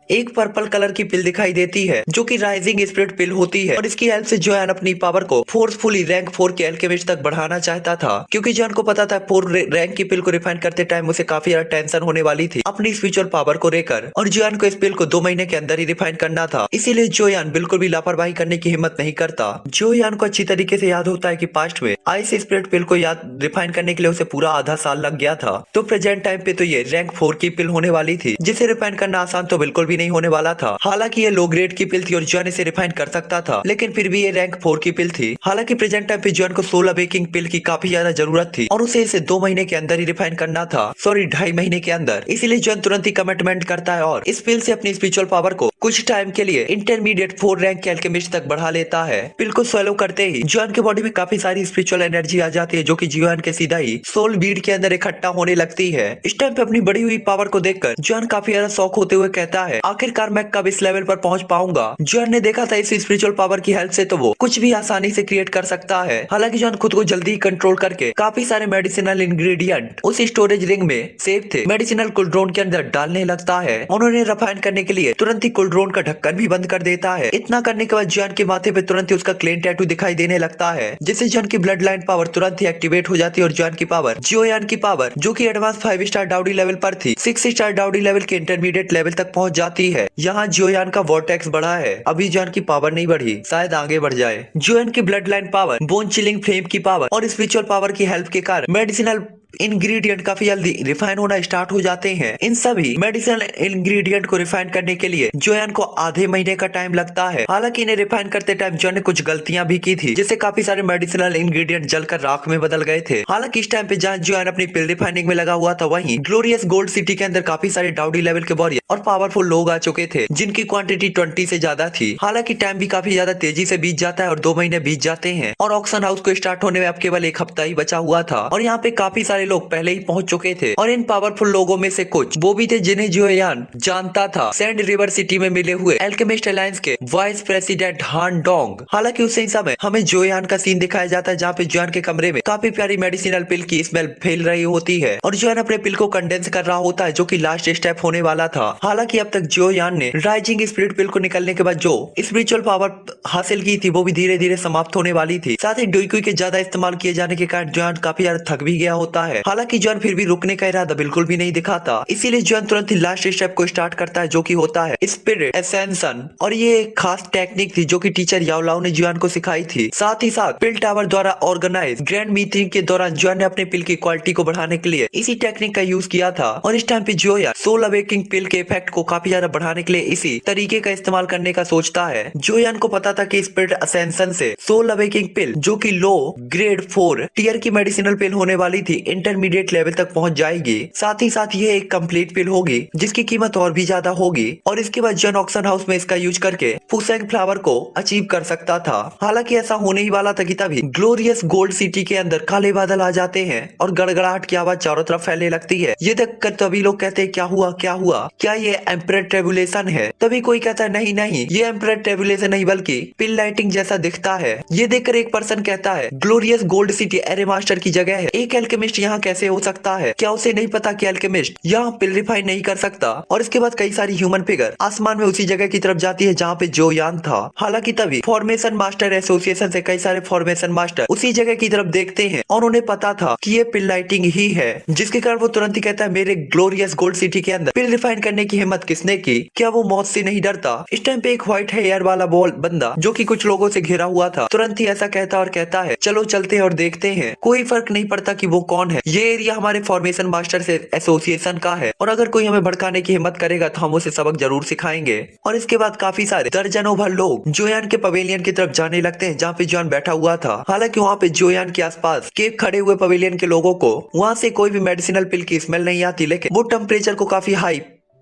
एक पर्पल कलर की पिल दिखाई देती है, जो कि राइजिंग स्पिरिट पिल होती है, और इसकी हेल्प से जॉन अपनी पावर को फोर्सफुली रैंक 4 के अल्केमिस्ट तक बढ़ाना चाहता था, क्योंकि जॉन को पता था 4 रैंक की पिल को रिफाइन करते टाइम उसे काफी ज्यादा टेंशन होने वाली थी अपनी स्पिरिचुअल पावर को लेकर, और जॉन को इस पिल को 2 महीने के अंदर ही रिफाइन करना था। इसीलिए जोयान बिल्कुल भी लापरवाही करने की हिम्मत नहीं करता। जोयान को अच्छी तरीके से याद होता है कि पास्ट में आइस स्पिरिट पिल को याद रिफाइन करने के लिए उसे पूरा आधा साल लग गया था, तो प्रेजेंट टाइम पे तो ये रैंक 4 की पिल होने वाली थी, जिसे रिफाइन करना आसान तो बिल्कुल भी नहीं होने वाला था। हालांकि ये लो ग्रेड की पिल थी और जॉन इसे रिफाइन कर सकता था, लेकिन फिर भी ये रैंक 4 की पिल थी। हालांकि प्रेजेंट टाइम पे जॉन को 16 बेकिंग पिल की काफी ज्यादा जरूरत थी, और उसे इसे 2 महीने के अंदर ही रिफाइन करना था, सॉरी 2.5 महीने के अंदर। इसीलिए जॉन तुरंत ही कमिटमेंट करता है और इस पिल से अपनी स्पिरिचुअल पावर को कुछ टाइम के लिए इंटरमीडिएट 4 रैंक के अल्केमिस्ट तक बढ़ा लेता है। पिल को स्वेलो करते ही जॉन के बॉडी में काफी सारी स्पिरिचुअल एनर्जी आ जाती है, जो कि जॉन के सीधा ही सोल बीड के अंदर इकट्ठा होने लगती है। इस टाइम पे अपनी बढ़ी हुई पावर को देखकर जॉन काफी ज्यादा शॉक होते हुए कहता है, आखिरकार मैं कब इस लेवल पर पहुंच पाऊंगा। जॉन ने देखा था इस स्पिरिचुअल पावर की हेल्प से तो वो कुछ भी आसानी से क्रिएट कर सकता है। हालांकि जॉन खुद को जल्दी कंट्रोल करके काफी सारे मेडिसिनल इंग्रेडिएंट उस स्टोरेज रिंग में सेफ थे मेडिसिनल कुलड्रोन के अंदर डालने लगता है। उन्होंने रिफाइन करने के लिए तुरंत ही कुलड्रोन का ढक्कन भी बंद कर देता है। इतना करने के बाद जॉन के माथे पे तुरंत ही उसका क्लेन टैटू दिखाई देने लगता है, जिससे जॉन की ब्लड लाइन पावर तुरंत ही एक्टिवेट हो जाती है, और जॉन की पावर जोयान की पावर जो की एडवांस 5 स्टार डाउडी लेवल पर थी 6 स्टार डाउडी लेवल के इंटरमीडिएट लेवल तक पहुंच जाती है। यहाँ जोयान का वॉर्टेक्स बढ़ा है, अभी जॉन की पावर नहीं बढ़ी, शायद आगे बढ़ जाए। जॉन की blood line power, bone chilling flame की पावर और स्पिरिचुअल पावर की हेल्प के कारण मेडिसिनल इंग्रेडिएंट काफी जल्दी रिफाइन होना स्टार्ट हो जाते हैं। इन सभी मेडिसिनल इंग्रेडिएंट को रिफाइन करने के लिए जोयान को आधे महीने का टाइम लगता है। हालांकि इन्हें रिफाइन करते टाइम जॉन ने कुछ गलतियां भी की थी, जिससे काफी सारे मेडिसिनल इंग्रेडिएंट जलकर राख में बदल गए थे। हालांकि इस टाइम पे जहाँ जॉन अपनी पिल रिफाइनिंग में लगा हुआ था, वहीं ग्लोरियस गोल्ड सिटी के अंदर काफी सारे डाउडी लेवल के वॉरियर और पावरफुल लोग आ चुके थे, जिनकी क्वांटिटी 20 से ज्यादा थी। हालांकि टाइम भी काफी ज्यादा तेजी से बीत जाता है और 2 महीने बीत जाते हैं, और ऑक्शन हाउस को स्टार्ट होने में अब केवल 1 हफ्ता ही बचा हुआ था, और यहाँ पे काफी सारे लोग पहले ही पहुंच चुके थे। और इन पावरफुल लोगों में से कुछ वो भी थे जिन्हें जोयान जानता था सैंड रिवर सिटी में मिले हुए एल्केमिस्ट अलायंस के वाइस प्रेसिडेंट हान डोंग। हालांकि उस समय हमें जोयान का सीन दिखाया जाता है, जहाँ पे जोयान के कमरे में काफी प्यारी मेडिसिनल पिल की स्मेल फैल रही होती है, और जोयान अपने पिल को कंडेंस कर रहा होता है, जो कि लास्ट स्टेप होने वाला था। हालांकि अब तक जोयान ने राइजिंग स्पिरिट पिल को निकलने के बाद जो स्पिरिचुअल पावर हासिल की थी, वो भी धीरे धीरे समाप्त होने वाली थी। साथ ही डुइकुई के ज्यादा इस्तेमाल किए जाने के कारण जोयान काफी ज्यादा थक भी गया होता है। हालांकि जोयान फिर भी रुकने का इरादा बिल्कुल भी नहीं दिखाता, इसीलिए जोयान तुरंत ही लास्ट स्टेप को स्टार्ट करता है, जो कि होता है स्पिरिट एसेंशन। और ये एक खास टेक्निक थी जो कि टीचर याओलाओ ने जोयान को सिखाई थी। साथ ही साथ पिल टावर द्वारा ऑर्गेनाइज ग्रैंड मीटिंग के दौरान जोयान ने अपने पिल की क्वालिटी को बढ़ाने के लिए इसी टेक्निक का यूज किया था, और इस टाइम पे जोयान सोल अवेकिंग पिल के इफेक्ट को काफी ज्यादा बढ़ाने के लिए इसी तरीके का इस्तेमाल करने का सोचता है। जोयान को पता था कि स्पिरिट असेंशन से सोल अवेकिंग पिल, जो कि लो ग्रेड 4 टियर की मेडिसिनल पिल होने वाली थी, इंटरमीडिएट लेवल तक पहुंच जाएगी। साथ ही साथ ये एक कंप्लीट पिल होगी जिसकी कीमत और भी ज्यादा होगी, और इसके बाद जॉन ऑक्शन हाउस में इसका यूज करके फुसेंग फ्लावर को अचीव कर सकता था। हालांकि ऐसा होने ही वाला था कि तभी ग्लोरियस गोल्ड सिटी के अंदर काले बादल आ जाते हैं और गड़गड़ाहट की आवाज चारों तरफ फैलने लगती है। ये देखकर तभी लोग कहते हैं, क्या हुआ क्या हुआ, क्या ये एम्परर ट्रेबुलेशन है? तभी कोई कहता है, नहीं नहीं, ये एम्परर ट्रेबुलेशन नहीं बल्कि पिल लाइटिंग जैसा दिखता है। ये देखकर एक पर्सन कहता है, glorious gold city array master की जगह है, एक एल्केमिस्ट यहाँ कैसे हो सकता है? क्या उसे नहीं पता कि एल्केमिस्ट यहाँ पिल रिफाइन नहीं कर सकता? और इसके बाद कई सारी ह्यूमन फिगर आसमान में उसी जगह की तरफ जाती है जहाँ पे जोयान था। हालांकि तभी फॉर्मेशन मास्टर एसोसिएशन से कई सारे फॉर्मेशन मास्टर उसी जगह की तरफ देखते हैं, और उन्हें पता था कि ये पिल लाइटिंग ही है, जिसके कारण वो तुरंत ही कहता है, मेरे ग्लोरियस गोल्ड सिटी के अंदर पिल रिफाइन करने की हिम्मत किसने की? क्या वो मौत से नहीं डरता? इस टाइम पे एक व्हाइट हेयर वाला बंदा जो कि कुछ लोगों से घिरा हुआ था तुरंत ही ऐसा कहता और कहता है, चलो चलते हैं और देखते हैं। कोई फर्क नहीं पड़ता कि वो कौन है, हैं ये एरिया हमारे फॉर्मेशन मास्टर से एसोसिएशन का है और अगर कोई हमें भड़काने की हिम्मत करेगा तो हम उसे सबक जरूर सिखाएंगे। और इसके बाद काफी सारे दर्जनों भर लोग जोयान के पवेलियन की तरफ जाने लगते हैं जहाँ पे जोयान बैठा हुआ था। हालांकि वहाँ पे जोयान के आसपास के खड़े हुए पवेलियन के लोगों को वहाँ से कोई भी मेडिसिनल पिल की स्मेल नहीं आती, लेकिन वो टेम्परेचर को काफी हाई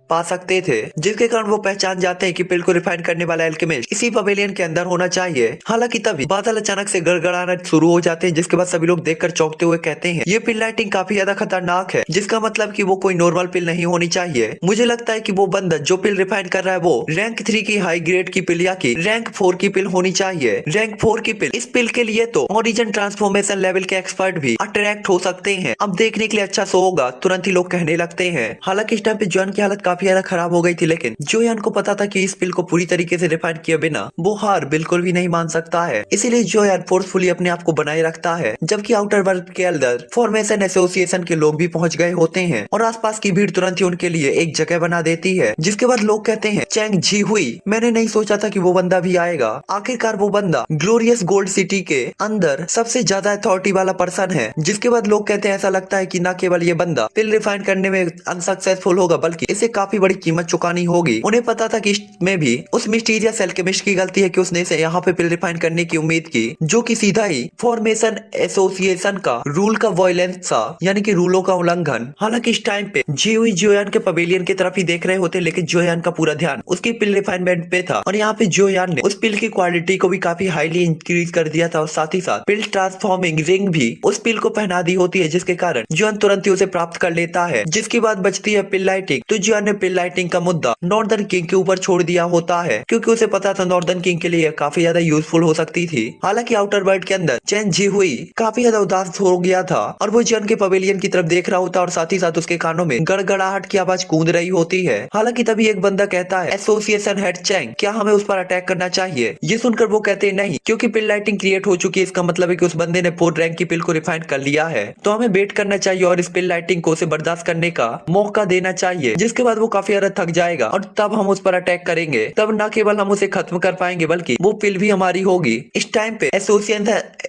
पा सकते थे, जिसके कारण वो पहचान जाते हैं कि पिल को रिफाइन करने वाला एल्केमिस्ट इसी पवेलियन के अंदर होना चाहिए। हालांकि तभी बादल अचानक से गड़गड़ाना शुरू हो जाते हैं, जिसके बाद सभी लोग देखकर चौंकते हुए कहते हैं ये पिल लाइटिंग काफी ज्यादा खतरनाक है, जिसका मतलब कि वो कोई नॉर्मल पिल नहीं होनी चाहिए। मुझे लगता है कि वो बंदा जो पिल रिफाइन कर रहा है वो रैंक 3 की हाई ग्रेड की पिल या की रैंक 4 की पिल होनी चाहिए। रैंक 4 की पिल, इस पिल के लिए तो ओरिजिन ट्रांसफॉर्मेशन लेवल के एक्सपर्ट भी अट्रैक्ट हो सकते हैं। अब देखने के लिए अच्छा शो होगा, तुरंत ही लोग कहने लगते हैं। हालांकि इस टाइम पे जोयान की हालत काफी ज्यादा खराब हो गई थी, लेकिन जोयान को पता था कि इस पिल को पूरी तरीके से रिफाइन किए बिना वो हार बिल्कुल भी नहीं मान सकता है। इसीलिए जोयान फोर्सफुली अपने आप को बनाए रखता है, जबकि आउटर वर्ल्ड के अंदर फॉर्मेशन एसोसिएशन के लोग भी पहुंच गए होते हैं और आसपास की भीड़ तुरंत ही उनके लिए एक जगह बना देती है। जिसके बाद लोग कहते हैं चैंग जी हुई, मैंने नहीं सोचा था कि वो बंदा भी आएगा। आखिरकार वो बंदा ग्लोरियस गोल्ड सिटी के अंदर सबसे ज्यादा अथॉरिटी वाला पर्सन है। जिसके बाद लोग कहते हैं ऐसा लगता है कि न केवल ये बंदा पिल रिफाइन करने में अनसक्सेसफुल होगा, बल्कि इसे काफी बड़ी कीमत चुकानी होगी। उन्हें पता था कि इसमें भी उस मिस्टीरियस एल्केमिस्ट की गलती है कि उसने इसे यहाँ पे पिल रिफाइन करने की उम्मीद की, जो कि सीधा ही फॉर्मेशन एसोसिएशन का रूल का वायलेंस था, यानी कि रूलों का उल्लंघन। हालांकि इस टाइम पे जीवी जोयान के पवेलियन की तरफ ही देख रहे होते, लेकिन जोयान का पूरा ध्यान उसकी पिल रिफाइनमेंट पे था और यहाँ पे जोयान ने उस पिल की क्वालिटी को भी काफी हाईली इंक्रीज कर दिया था और साथ ही साथ पिल ट्रांसफॉर्मिंग रिंग भी उस पिल को पहना दी होती है, जिसके कारण जोयान तुरंत ही उसे प्राप्त कर लेता है। जिसकी बात बचती है पिल लाइटिंग, तो जोयान ने पिल लाइटिंग का मुद्दा नॉर्दर्न किंग के ऊपर छोड़ दिया होता है, क्योंकि उसे पता था नॉर्दर्न किंग के लिए काफी ज्यादा यूजफुल हो सकती थी। हालांकि आउटर वर्ल्ड के अंदर चैन जी हुई काफी ज्यादा उदास हो गया था और वो जोयान के पवेलियन की तरफ देख रहा होता और साथ ही साथ उसके कानों में गड़गड़ाहट की आवाज गूंज रही होती है। हालांकि तभी एक बंदा कहता है एसोसिएशन हेड चैंग, क्या हमें उस पर अटैक करना चाहिए? ये सुनकर वो कहते हैं नहीं, क्योंकि पिल लाइटिंग क्रिएट हो चुकी है, इसका मतलब है कि उस बंदे ने 4 रैंक की पिल को रिफाइन कर लिया है, तो हमें वेट करना चाहिए और इस पिल लाइटिंग को उसे बर्दाश्त करने का मौका देना चाहिए। जिसके बाद वो काफी ज्यादा थक जाएगा और तब हम उस पर अटैक करेंगे। तब न केवल हम उसे खत्म कर पाएंगे, बल्कि वो पिल भी हमारी होगी। इस टाइम पे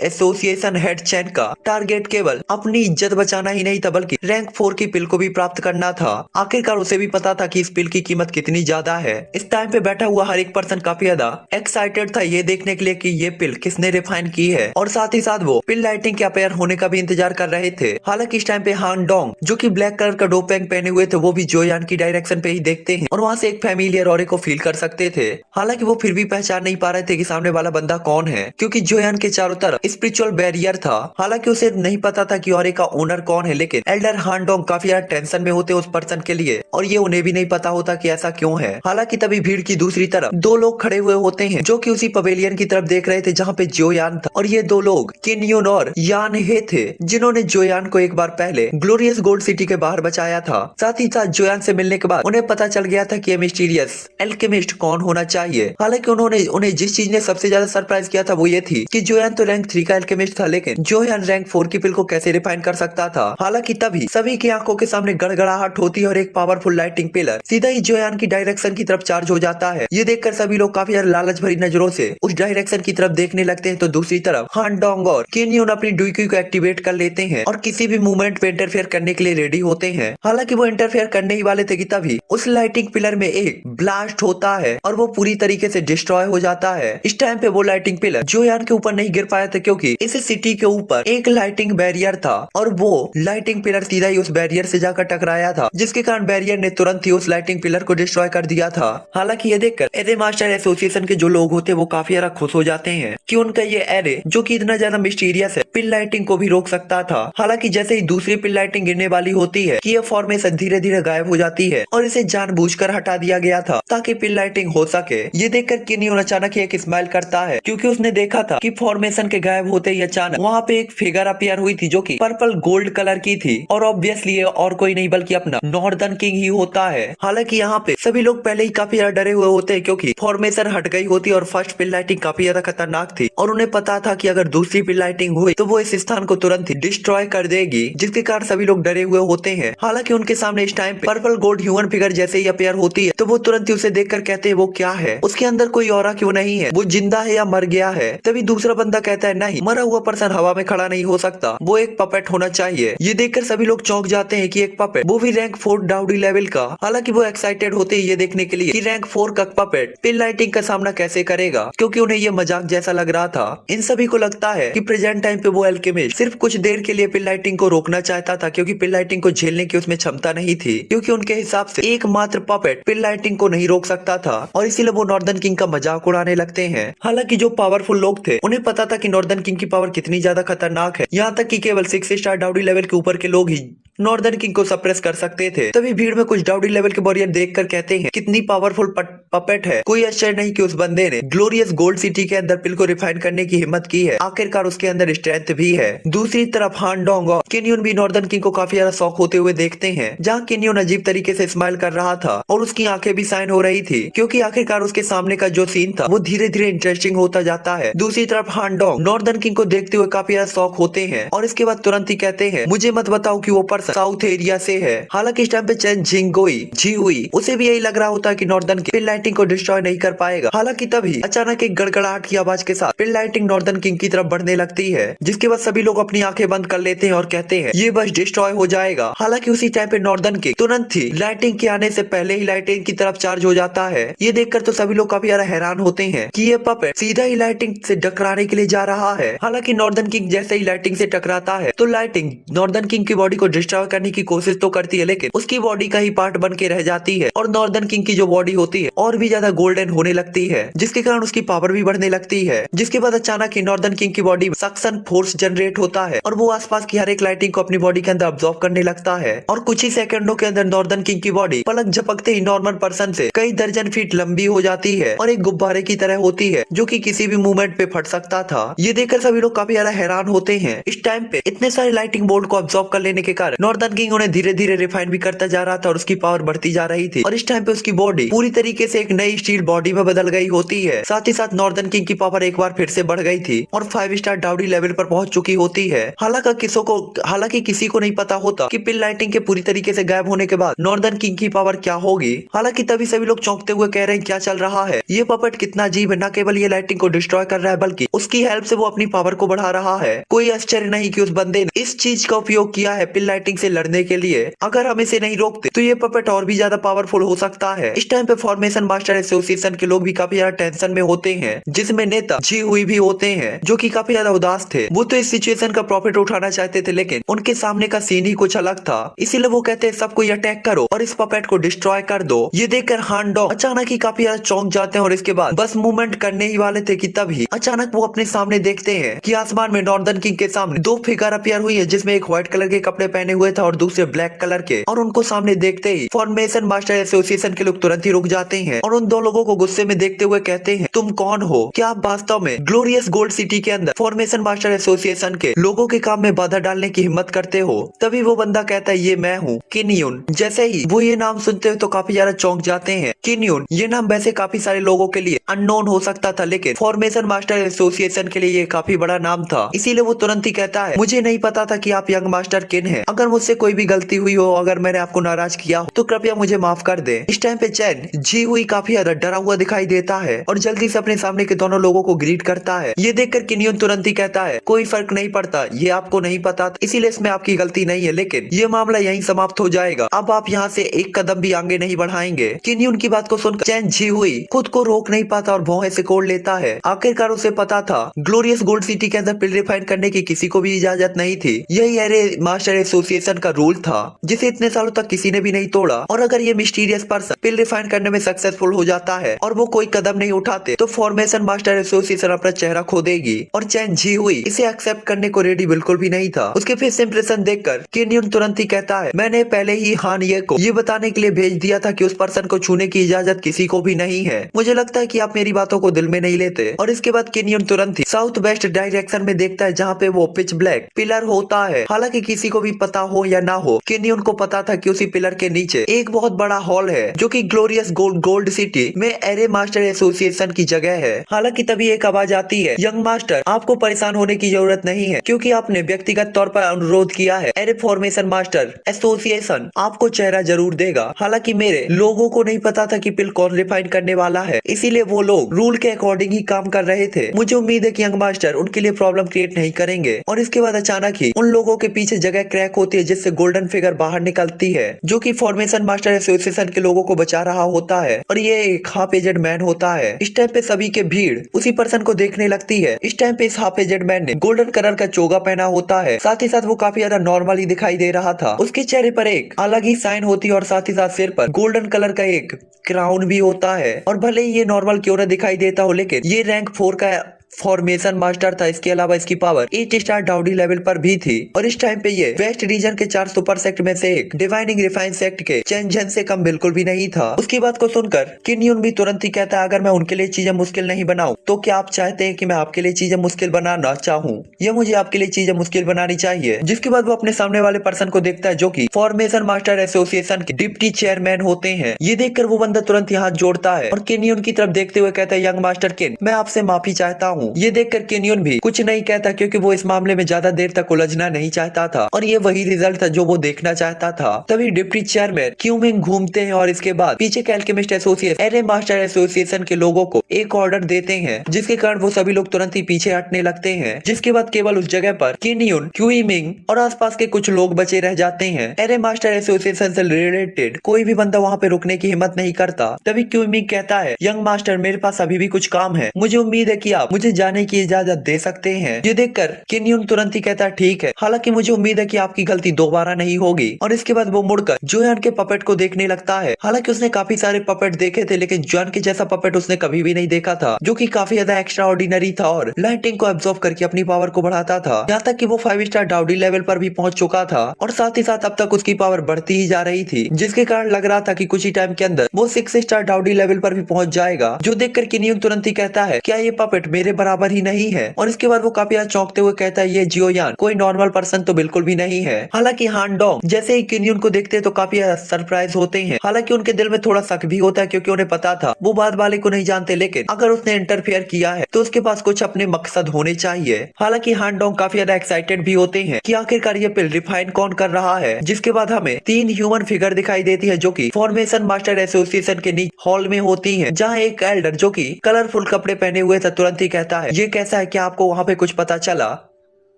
एसोसिएशन हेड चैन का टारगेट केवल अपनी इज्जत बचाना ही नहीं था, बल्कि रैंक 4 की पिल को भी प्राप्त करना था। आखिरकार उसे भी पता था कि इस पिल की कीमत कितनी ज्यादा है। इस टाइम पे बैठा हुआ हर एक पर्सन काफी ज्यादा एक्साइटेड था ये देखने के लिए कि ये पिल किसने रिफाइन की है, और साथ ही साथ वो पिल लाइटिंग के अपेयर होने का भी इंतजार कर रहे थे। हालांकि इस टाइम पे हान डोंग, जो कि ब्लैक कलर का डोपेंग पहने हुए थे, वो भी जोयान की डायरेक्शन पे ही देखते हैं और वहाँ से एक फैमिलियर ऑरे को फील कर सकते थे। हालांकि वो फिर भी पहचान नहीं पा रहे थे कि सामने वाला बंदा कौन है, क्योंकि जोयान के चारों तरफ स्पिरिचुअल बैरियर था। हालांकि उसे नहीं पता था कि ऑरे का ओनर कौन है, लेकिन एल्डर हान डोंग काफी ज्यादा टेंशन में होते उस पर्सन के लिए, और ये उन्हें भी नहीं पता होता कि ऐसा क्यों है। हालांकि तभी भीड़ की दूसरी तरफ 2 लोग खड़े हुए होते हैं, जो कि उसी पवेलियन की तरफ देख रहे थे जहाँ पे जोयान था, और ये 2 लोग किन्यून और यान हे थे, जिन्होंने जोयान को एक बार पहले ग्लोरियस गोल्ड सिटी के बाहर बचाया था। साथ ही साथ जोयान से मिलने के बाद उन्हें पता चल गया था कि ये मिस्टीरियस एल्केमिस्ट कौन होना चाहिए। हालांकि उन्हें जिस चीज ने सबसे ज्यादा सरप्राइज किया था वो ये थी कि जोयान तो रैंक 3 का एल्केमिस्ट था, लेकिन जोयान रैंक 4 की पिल को कैसे रिफाइन कर सकता था। हालांकि तभी सभी की आंखों के सामने गड़गड़ाहट होती है और एक पावरफुल लाइटिंग पिलर सीधा ही जोयान की डायरेक्शन की तरफ चार्ज हो जाता है। ये देखकर सभी लोग काफी ज्यादा लालच भरी नजरों से उस डायरेक्शन की तरफ देखने लगते हैं, तो दूसरी तरफ हान डोंग और केन्यून अपनी डुईक्यू को एक्टिवेट कर लेते हैं और किसी भी मूवमेंट पे इंटरफेयर करने के लिए रेडी होते हैं। हालांकि वो इंटरफेयर करने ही वाले थे कि तभी उस लाइटिंग पिलर में एक ब्लास्ट होता है और वो पूरी तरीके से डिस्ट्रॉय हो जाता है। इस टाइम पे वो लाइटिंग पिलर जोयान के ऊपर नहीं गिर पाया था, क्योंकि इस सिटी के ऊपर एक लाइटिंग बैरियर था और वो लाइटिंग पिलर सीधा ही उस बैरियर से जाकर टकराया था, जिसके कारण बैरियर ने तुरंत ही उस लाइटिंग पिलर को डिस्ट्रॉय कर दिया था। हालांकि ये देखकर एरे मास्टर एसोसिएशन के जो लोग होते हैं वो काफी ज्यादा खुश हो जाते हैं कि उनका ये एरे, जो कि इतना ज्यादा मिस्टीरियस है, पिल लाइटिंग को भी रोक सकता था। हालांकि जैसे ही दूसरी पिल लाइटिंग गिरने वाली होती है कि ये फॉर्मेशन धीरे धीरे गायब हो जाती है और इसे जानबूझकर हटा दिया गया था ताकि पिल लाइटिंग हो सके। ये देखकर किन्यून अचानक ही एक स्माइल करता है, क्योंकि उसने देखा था कि फॉर्मेशन के गायब होते ही अचानक वहाँ पे एक फिगर अपीयर हुई थी, जो कि पर्पल गोल्ड कलर की थी, और ऑब्वियसली ये और कोई नहीं बल्कि अपना नॉर्दर्न किंग ही होता है। हालांकि यहाँ पे सभी लोग पहले ही काफी ज्यादा डरे हुए होते हैं, क्योंकि फॉर्मेशन हट गई होती और फर्स्ट पिल लाइटिंग काफी ज्यादा खतरनाक थी और उन्हें पता था कि अगर दूसरी पिल लाइटिंग हुई तो वो इस स्थान को तुरंत ही डिस्ट्रॉय कर देगी, जिसके कारण सभी लोग डरे हुए होते हैं। हालांकि उनके सामने इस टाइम पे purple gold human human figure जैसे ही अपेयर होती है तो वो तुरंत ही उसे देखकर कहते हैं वो क्या है, उसके अंदर कोई ऑरा क्यों नहीं है, वो जिंदा है या मर गया है। तभी दूसरा बंदा कहता है नहीं, मरा हुआ पर्सन हवा में खड़ा नहीं हो सकता, वो एक पपेट होना चाहिए। ये देखकर सभी लोग चौंक जाते हैं कि एक पपेट, वो भी रैंक 4 डाउडी लेवल का। हालांकि वो एक्साइटेड होते हैं ये देखने के लिए कि रैंक 4 का पपेट पिल लाइटिंग का सामना कैसे करेगा, क्योंकि उन्हें ये मजाक जैसा लग रहा था। इन सभी को लगता है कि प्रेजेंट टाइम पे वो अल्केमिस्ट सिर्फ कुछ देर के लिए पिल लाइटिंग को रोकना चाहता था, क्योंकि पिल लाइटिंग को झेलने की उसमें क्षमता नहीं थी, क्योंकि उनके हिसाब से एकमात्र पपेट पिल लाइटिंग को नहीं रोक सकता था। और इसीलिए वो नॉर्दर्न किंग का मजाक उड़ाने लगते हैं। हालांकि जो पावरफुल लोग थे उन्हें पता था कि नॉर्दर्न किंग की पावर कितनी ज्यादा खतरनाक है, यहाँ तक कि केवल 6 स्टार डाउडी लेवल के ऊपर के लोग ही नॉर्दर्न किंग को सप्रेस कर सकते थे। तभी भीड़ में कुछ डाउडी लेवल के वॉरियर देखकर कहते हैं कितनी पावरफुल पपेट है। कोई आश्चर्य नहीं कि उस बंदे ने ग्लोरियस गोल्ड सिटी के अंदर पिल को रिफाइन करने की हिम्मत की है, आखिरकार उसके अंदर स्ट्रेंथ भी है। दूसरी तरफ हान डोंग और केनियन भी नॉर्दर्न किंग को काफी ज्यादा शौक होते हुए देखते हैं, जहाँ केनियन अजीब तरीके से स्माइल कर रहा था और उसकी आंखें भी साइन हो रही थी, क्योंकि आखिरकार उसके सामने का जो सीन था वो धीरे धीरे इंटरेस्टिंग होता जाता है। दूसरी तरफ हान डोंग नॉर्दर्न किंग को देखते हुए काफी ज्यादा शौक होते हैं और इसके बाद तुरंत ही कहते हैं मुझे मत बताओ कि वो पर्सन साउथ एरिया से है। हालांकि इस टाइम पे चैन जी हुई उसे भी यही लग रहा होता है कि नॉर्दर्न किंग पिल लाइटिंग को डिस्ट्रॉय नहीं कर पाएगा। हालांकि तभी अचानक एक गड़गड़ाहट की आवाज के साथ पिल लाइटिंग नॉर्दर्न किंग की तरफ बढ़ने लगती है, जिसके बाद सभी लोग अपनी आंखें बंद कर लेते हैं और कहते हैं ये बस डिस्ट्रॉय हो जाएगा। हालांकि उसी टाइम पे नॉर्दर्न किंग तुरंत ही लाइटिंग के आने से पहले ही लाइटिंग की तरफ चार्ज हो जाता है। ये देखकर तो सभी लोग काफी ज्यादा हैरान होते हैं कि ये पपेट सीधा ही लाइटिंग से टकराने के लिए जा रहा है। हालांकि नॉर्दर्न किंग जैसे ही लाइटिंग से टकराता है तो लाइटिंग नॉर्दर्न किंग की बॉडी को डिस्ट्रॉय करने की कोशिश तो करती है, लेकिन उसकी बॉडी का ही पार्ट बन के रह जाती है और नॉर्दर्न किंग की जो बॉडी होती है और भी ज्यादा गोल्डन होने लगती है, जिसके कारण उसकी पावर भी बढ़ने लगती है। जिसके बाद अचानक ही नॉर्दर्न किंग की बॉडी सक्शन फोर्स जनरेट होता है और वो आसपास की हर एक लाइटिंग को अपनी बॉडी के अंदर अब्सॉर्ब करने लगता है और कुछ ही सेकंडों के अंदर नॉर्दर्न किंग की बॉडी पलक झपकते ही नॉर्मल पर्सन से कई दर्जन फीट लंबी हो जाती है और एक गुब्बारे की तरह होती है, जो कि किसी भी मूवमेंट पे फट सकता था। ये देखकर सभी लोग काफी ज्यादा हैरान होते हैं। इस टाइम पे इतने सारे लाइटिंग बोल्ट को अब्सॉर्ब कर लेने के कारण नॉर्दर्न किंग उन्हें धीरे धीरे रिफाइन भी करता जा रहा था और उसकी पावर बढ़ती जा रही थी और इस टाइम पे उसकी बॉडी पूरी तरीके से एक नई स्टील बॉडी में बदल गई होती है। साथ ही साथ नॉर्दर्न किंग की पावर एक बार फिर से बढ़ गई थी और 5 स्टार डाउडी लेवल पर पहुंच चुकी होती है। हालांकि किसी को नहीं पता होता कि पिल लाइटिंग के पूरी तरीके से गायब होने के बाद नॉर्दर्न किंग की पावर क्या होगी। हालांकि तभी सभी लोग चौंकते हुए कह रहे हैं क्या चल रहा है, ये पपेट कितना अजीब है, न केवल ये लाइटिंग को डिस्ट्रॉय कर रहा है बल्कि उसकी हेल्प से वो अपनी पावर को बढ़ा रहा है। कोई आश्चर्य नहीं कि उस बंदे ने इस चीज का उपयोग किया है पिल लाइटिंग से लड़ने के लिए। अगर हम इसे नहीं रोकते तो ये पपेट और भी ज्यादा पावरफुल हो सकता है। इस टाइम पे फॉर्मेशन मास्टर एसोसिएशन के लोग भी काफी ज्यादा टेंशन में होते हैं, जिसमें नेता जी हुई भी होते हैं, जो कि काफी ज्यादा उदास थे। वो तो इस सिचुएशन का प्रॉफिट उठाना चाहते थे, लेकिन उनके सामने का सीन ही कुछ अलग था। इसीलिए वो कहते हैं सबको अटैक करो और इस पपेट को डिस्ट्रॉय कर दो। ये देखकर हान डोंग अचानक ही काफी ज्यादा चौंक जाते हैं और इसके बाद बस मूवमेंट करने ही वाले थे कि तभी अचानक वो अपने सामने देखते हैं कि आसमान में नॉर्दर्न किंग के सामने दो फिगर अपीयर हुई है, जिसमें एक व्हाइट कलर के कपड़े पहने हुए था और दूसरे ब्लैक कलर के। और उनको सामने देखते ही फॉर्मेशन मास्टर एसोसिएशन के लोग तुरंत ही रुक जाते हैं और उन दो लोगों को गुस्से में देखते हुए कहते हैं तुम कौन हो, क्या आप वास्तव में ग्लोरियस गोल्ड सिटी के अंदर फॉर्मेशन मास्टर एसोसिएशन के लोगों के काम में बाधा डालने की हिम्मत करते हो। तभी वो बंदा कहता है ये मैं हूँ किन्यून। जैसे ही वो ये नाम सुनते हो तो काफी ज्यादा चौंक जाते हैं। किन्यून ये नाम वैसे काफी सारे लोगों के लिए अननोन हो सकता था, लेकिन फॉर्मेशन मास्टर एसोसिएशन के लिए ये काफी बड़ा नाम था। इसीलिए वो तुरंत ही कहता है मुझे नहीं पता था कि आप यंग मास्टर किन हैं। अगर मुझसे कोई भी गलती हुई हो, अगर मैंने आपको नाराज किया हो तो कृपया मुझे माफ कर दे। इस टाइम पे चैन जी हुई काफी ज्यादा डरा हुआ दिखाई देता है और जल्दी से अपने सामने के दोनों लोगों को ग्रीट करता है। ये देखकर किन्यून तुरंत ही कहता है कोई फर्क नहीं पड़ता, ये आपको नहीं पता इसीलिए इसमें आपकी गलती नहीं है, लेकिन ये मामला यहीं समाप्त हो जाएगा। अब आप यहाँ से एक कदम भी आगे नहीं बढ़ाएंगे। किन्यून की बात को सुनकर चैन जी हुई खुद को रोक नहीं पाता और भौहें से कोड़ लेता है। आखिरकार उसे पता था ग्लोरियस गोल्ड सिटी के अंदर पिल रिफाइन करने की किसी को भी इजाजत नहीं थी। यही एरे मास्टर एसोसिएशन का रूल था, जिसे इतने सालों तक किसी ने भी नहीं तोड़ा। और अगर ये मिस्टीरियस पर्सन पिल रिफाइन करने में सक्सेसफुल हो जाता है और वो कोई कदम नहीं उठाते तो फॉर्मेशन मास्टर एसोसिएशन अपना चेहरा खो देगी। और चैन जी हुई इसे एक्सेप्ट करने को रेडी बिल्कुल भी नहीं था। उसके फेस इंप्रेशन देखकर किन्यून तुरंत ही कहता है मैंने पहले ही हान ये को ये बताने के लिए भेज दिया था कि उस पर्सन को छूने की इजाजत किसी को भी नहीं है। मुझे लगता है कि आप मेरी बातों को दिल में नहीं लेते। और इसके बाद किन्यून तुरंत ही साउथ वेस्ट डायरेक्शन में देखता है, जहाँ पे वो पिच ब्लैक पिलर होता है। हालांकि किसी को भी पता हो या ना हो, केनियन को पता था कि उसी पिलर के नीचे एक बहुत बड़ा हॉल है जो कि ग्लोरियस गोल्ड सिटी में एरे मास्टर एसोसिएशन की जगह है। हालांकि तभी एक आवाज आती है, यंग मास्टर आपको परेशान होने की जरूरत नहीं है क्योंकि आपने व्यक्तिगत तौर पर अनुरोध किया है। एरे फॉर्मेशन मास्टर एसोसिएशन आपको चेहरा जरूर देगा। हालांकि मेरे लोगों को नहीं पता था कि पिल कौन रिफाइन करने वाला है, इसीलिए वो लोग रूल के अकॉर्डिंग ही काम कर रहे थे। मुझे उम्मीद है कि यंग मास्टर उनके लिए प्रॉब्लम क्रिएट नहीं करेंगे। और इसके बाद अचानक ही उन लोगों के पीछे जगह क्रैक होती है जिससे गोल्डन फिगर बाहर निकलती है जो कि फॉर्मेशन मास्टर एसोसिएशन के लोगों को बचा रहा होता है और ये एक हाफ एजेड मैन होता है। इस टाइम पे सभी के भीड़ उसी पर्सन को देखने लगती है। इस टाइम पे इस हाफ एजेड मैन ने गोल्डन कलर का चोगा पहना होता है, साथ ही साथ वो काफी ज्यादा नॉर्मल ही दिखाई दे रहा था। उसके चेहरे पर एक अलग ही साइन होती है और साथ ही साथ सिर पर गोल्डन कलर का एक क्राउन भी होता है। और भले ही ये नॉर्मल क्यों न दिखाई देता हो, लेकिन ये रैंक 4 का फॉर्मेशन मास्टर था। इसके अलावा इसकी पावर 8 स्टार डाउडी लेवल पर भी थी और इस टाइम पे ये वेस्ट रीजन के 4 सुपर सेक्ट में से एक डिवाइनिंग रिफाइन सेक्ट के चेंजन से कम बिल्कुल भी नहीं था। उसकी बात को सुनकर किन्यून भी तुरंत ही कहता है, अगर मैं उनके लिए चीजें मुश्किल नहीं बनाऊं तो क्या आप चाहते हैं कि मैं आपके लिए चीजें मुश्किल बनाना चाहूँ, या मुझे आपके लिए चीजें मुश्किल बनानी चाहिए। जिसके बाद वो अपने सामने वाले पर्सन को देखता है जो की फॉर्मेशन मास्टर एसोसिएशन के डिप्टी चेयरमैन होते हैं। ये देखकर वो बंदा तुरंत ही हाथ जोड़ता है और किन्यून की तरफ देखते हुए कहता है, यंग मास्टर किन, मैं आपसे माफी चाहता हूँ। ये देखकर केनियन भी कुछ नहीं कहता क्योंकि वो इस मामले में ज्यादा देर तक उलझना नहीं चाहता था और ये वही रिजल्ट था जो वो देखना चाहता था। तभी डिप्टी चेयरमैन क्यूमिंग घूमते हैं और इसके बाद पीछे के alchemist association array master association के लोगों को एक ऑर्डर देते हैं जिसके कारण वो सभी लोग तुरंत ही पीछे हटने लगते हैं। जिसके बाद केवल उस जगह पर केनियन, क्यूमिंग और आसपास के कुछ लोग बचे रह जाते हैं। एरे मास्टर एसोसिएशन से रिलेटेड कोई भी बंदा वहाँ पे रुकने की हिम्मत नहीं करता। तभी क्यूमिंग कहता है, यंग मास्टर मेरे पास अभी भी कुछ काम है, मुझे उम्मीद है कि आप मुझे जाने की इजाजत दे सकते हैं। ये देखकर किन्यून तुरंत ही कहता है, ठीक है, हालांकि मुझे उम्मीद है कि आपकी गलती दोबारा नहीं होगी। और इसके बाद वो मुड़कर जोयान के पपेट को देखने लगता है। हालांकि उसने काफी सारे पपेट देखे थे लेकिन जोयान के जैसा पपेट उसने कभी भी नहीं देखा था जो कि काफी ज्यादा एक्स्ट्रा ऑर्डिनरी था और लाइटिंग को एब्जॉर्ब करके अपनी पावर को बढ़ाता था, यहाँ तक कि वो 5 स्टार डाउडी लेवल पर भी पहुंच चुका था और साथ ही साथ अब तक उसकी पावर बढ़ती ही जा रही थी, जिसके कारण लग रहा था कि कुछ ही टाइम के अंदर वो 6 स्टार डाउडी लेवल पर भी पहुंच जाएगा। जो देखकर किन्यून तुरंत ही कहता है, क्या ये पपेट मेरे बराबर ही नहीं है। और इसके बाद वो काफी चौंकते हुए कहता है, ये जियोयान कोई नॉर्मल पर्सन तो बिल्कुल भी नहीं है। हालांकि हान डोंग जैसे ही किन्यून को देखते हैं तो काफी सरप्राइज होते हैं। हालांकि उनके दिल में थोड़ा शक भी होता है क्योंकि उन्हें पता था वो बाद वाले को नहीं जानते, लेकिन अगर उसने इंटरफेयर किया है तो उसके पास कुछ अपने मकसद होने चाहिए। हालांकि हान डोंग काफी ज्यादा एक्साइटेड भी होते हैं कि आखिरकार ये पिल रिफाइन कौन कर रहा है। जिसके बाद हमें 3 ह्यूमन फिगर दिखाई देती है जो कि फॉर्मेशन मास्टर एसोसिएशन के नीचे हॉल में होती है, जहाँ एक एल्डर जो कि कलरफुल कपड़े पहने हुए था तुरंत ही कहता है, ये कैसा है, क्या आपको वहाँ पे कुछ पता चला।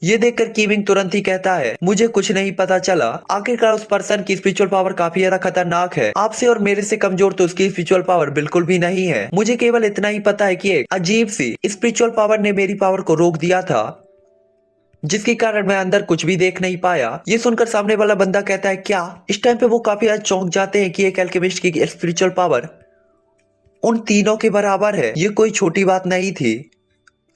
ये देखकर कीविंग तुरंत ही कहता है, मुझे कुछ नहीं पता चला। आखिरकार उस पर्सन की स्पिरिचुअल पावर काफी ज्यादा खतरनाक है, आपसे और मेरे से कमजोर तो उसकी स्पिरिचुअल पावर बिल्कुल भी नहीं है। मुझे केवल इतना ही पता है कि एक अजीब सी स्पिरिचुअल पावर ने मेरी पावर को रोक दिया था, जिसके कारण मैं अंदर कुछ भी देख नहीं पाया। ये सुनकर सामने वाला बंदा कहता है, क्या। इस टाइम पे वो काफी ज्यादा चौंक जाते हैं कि एक अल्केमिस्ट की स्पिरिचुअल पावर उन तीनों के बराबर है। ये कोई छोटी बात नहीं थी।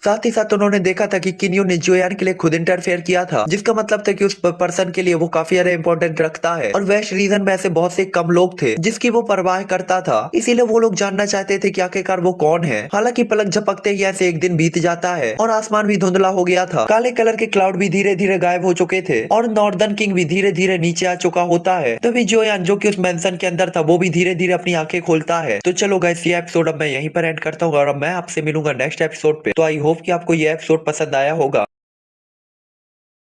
साथ ही साथ उन्होंने देखा था कि किन्यू ने जोयान के लिए खुद इंटरफेयर किया था, जिसका मतलब था कि उस पर्सन के लिए वो काफी ज्यादा इंपॉर्टेंट रखता है और वेस्ट रीजन में ऐसे बहुत से कम लोग थे जिसकी वो परवाह करता था। इसीलिए वो लोग जानना चाहते थे कि आखिरकार वो कौन है। हालांकि पलक झपकते ही ऐसे एक दिन बीत जाता है और आसमान भी धुंधला हो गया था। काले कलर के क्लाउड भी धीरे धीरे गायब हो चुके थे और नॉर्दर्न किंग भी धीरे धीरे नीचे आ चुका होता है। तभी जोयान जो कि उस मेंशन के अंदर था वो भी धीरे धीरे अपनी आंखें खोलता है। तो चलो गाइस, ये एपिसोड अब मैं यहीं पर एंड करता हूँ और अब मैं आपसे मिलूंगा नेक्स्ट एपिसोड पे। तो आई होप कि आपको ये एपिसोड पसंद आया होगा।